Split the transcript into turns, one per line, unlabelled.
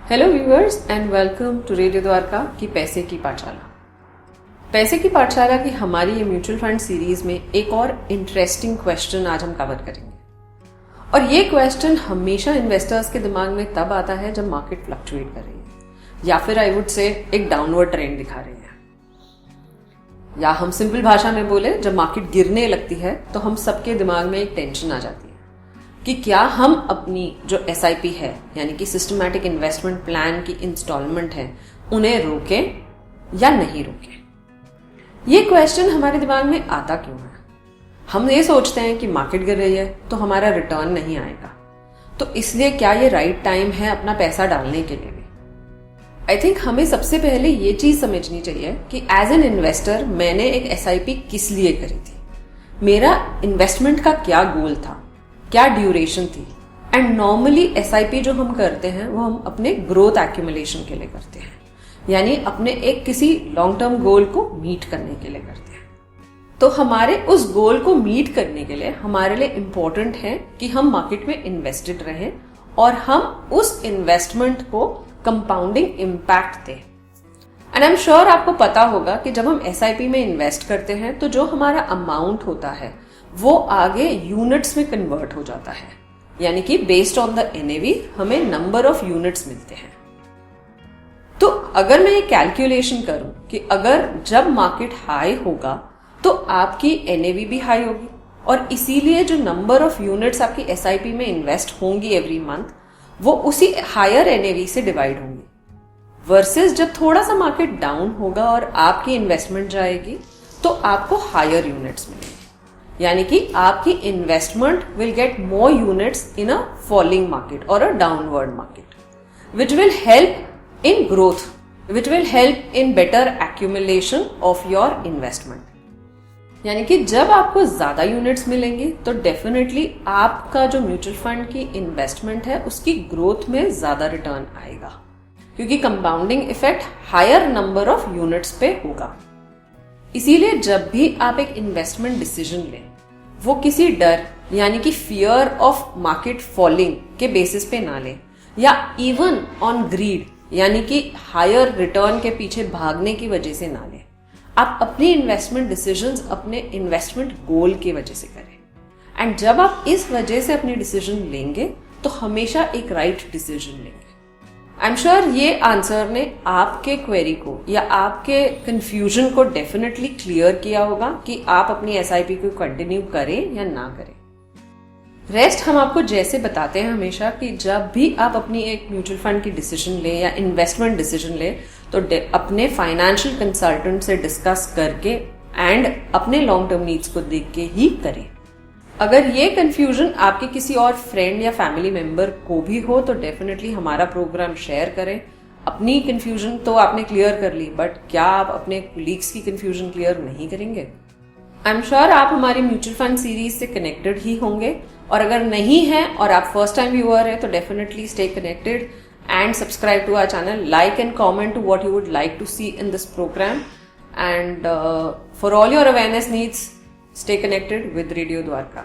Hello viewers and welcome to radio Dwarka की पैसे की पाठशाला। पैसे की पाठशाला की हमारी ये म्यूचुअल फंड सीरीज में एक और इंटरेस्टिंग क्वेश्चन आज हम कवर करेंगे। और ये क्वेश्चन हमेशा इन्वेस्टर्स के दिमाग में तब आता है जब मार्केट फ्लक्चुएट कर रही है या फिर आई वुड से एक डाउनवर्ड ट्रेंड दिखा रही है, या हम सिंपल भाषा में बोले जब मार्केट गिरने लगती है तो हम सबके दिमाग में एक टेंशन आ जाती है कि क्या हम अपनी जो SIP है यानी कि सिस्टमैटिक इन्वेस्टमेंट प्लान की इंस्टॉलमेंट है उन्हें रोकें या नहीं रोकें। ये क्वेश्चन हमारे दिमाग में आता क्यों है? हम ये सोचते हैं कि मार्केट गिर रही है तो हमारा रिटर्न नहीं आएगा, तो इसलिए क्या ये राइट टाइम है अपना पैसा डालने के लिए भी? आई थिंक हमें सबसे पहले ये चीज समझनी चाहिए कि एज एन इन्वेस्टर मैंने एक SIP किस लिए करी थी, मेरा इन्वेस्टमेंट का क्या गोल था, क्या ड्यूरेशन थी। एंड नॉर्मली SIP जो हम करते हैं वो हम अपने ग्रोथ एक्यूमुलेशन के लिए करते हैं, यानी अपने एक किसी लॉन्ग टर्म गोल को मीट करने के लिए करते हैं। तो हमारे उस गोल को मीट करने के लिए हमारे लिए इंपॉर्टेंट है कि हम मार्केट में इन्वेस्टेड रहें और हम उस इन्वेस्टमेंट को कंपाउंडिंग इम्पैक्ट दें। एंड आई एम श्योर आपको पता होगा कि जब हम SIP में इन्वेस्ट करते हैं तो जो हमारा अमाउंट होता है वो आगे यूनिट्स में कन्वर्ट हो जाता है, यानी कि बेस्ड ऑन द NAV हमें नंबर ऑफ यूनिट्स मिलते हैं। तो अगर मैं ये कैलकुलेशन करूं कि अगर जब मार्केट हाई होगा तो आपकी NAV भी हाई होगी और इसीलिए जो नंबर ऑफ यूनिट्स आपकी SIP में इन्वेस्ट होंगी एवरी मंथ वो उसी हायर NAV से डिवाइड होंगी, वर्सेस जब थोड़ा सा मार्केट डाउन होगा और आपकी इन्वेस्टमेंट जाएगी तो आपको हायर यूनिट्स मिलेंगे, यानी कि आपकी investment will get more units in a falling market और a downward market, which will help in growth, which will help in better accumulation of your investment. यानी कि जब आपको ज्यादा यूनिट्स मिलेंगी तो डेफिनेटली आपका जो म्यूचुअल फंड की इन्वेस्टमेंट है उसकी ग्रोथ में ज्यादा रिटर्न आएगा, क्योंकि compounding effect higher number of units पे होगा। इसीलिए जब भी आप एक इन्वेस्टमेंट डिसीजन लें वो किसी डर यानी कि फियर ऑफ मार्केट फॉलिंग के बेसिस पे ना लें, या इवन ऑन ग्रीड यानी कि हायर रिटर्न के पीछे भागने की वजह से ना लें। आप अपनी इन्वेस्टमेंट डिसीजंस अपने इन्वेस्टमेंट गोल की वजह से करें। एंड जब आप इस वजह से अपनी डिसीजन लेंगे तो हमेशा एक राइट डिसीजन लेंगे। आई एम श्योर ये आंसर ने आपके क्वेरी को या आपके कंफ्यूजन को डेफिनेटली क्लियर किया होगा कि आप अपनी SIP को कंटिन्यू करें या ना करें। रेस्ट हम आपको जैसे बताते हैं हमेशा कि जब भी आप अपनी एक म्यूचुअल फंड की डिसीजन लें या इन्वेस्टमेंट डिसीजन लें तो अपने फाइनेंशियल कंसल्टेंट से डिस्कस करके एंड अपने लॉन्ग टर्म नीड्स को देख के ही करें। अगर ये कंफ्यूजन आपके किसी और फ्रेंड या फैमिली मेंबर को भी हो तो डेफिनेटली हमारा प्रोग्राम शेयर करें। अपनी कंफ्यूजन तो आपने क्लियर कर ली, बट क्या आप अपने कोलीग्स की कंफ्यूजन क्लियर नहीं करेंगे? आई एम श्योर आप हमारी म्यूचुअल फंड सीरीज से कनेक्टेड ही होंगे, और अगर नहीं है और आप फर्स्ट टाइम व्यूअर है तो definitely stay connected and subscribe to our channel, like and comment to what you would like to see in this programme, and for all your awareness needs stay connected with Radio Dwarka.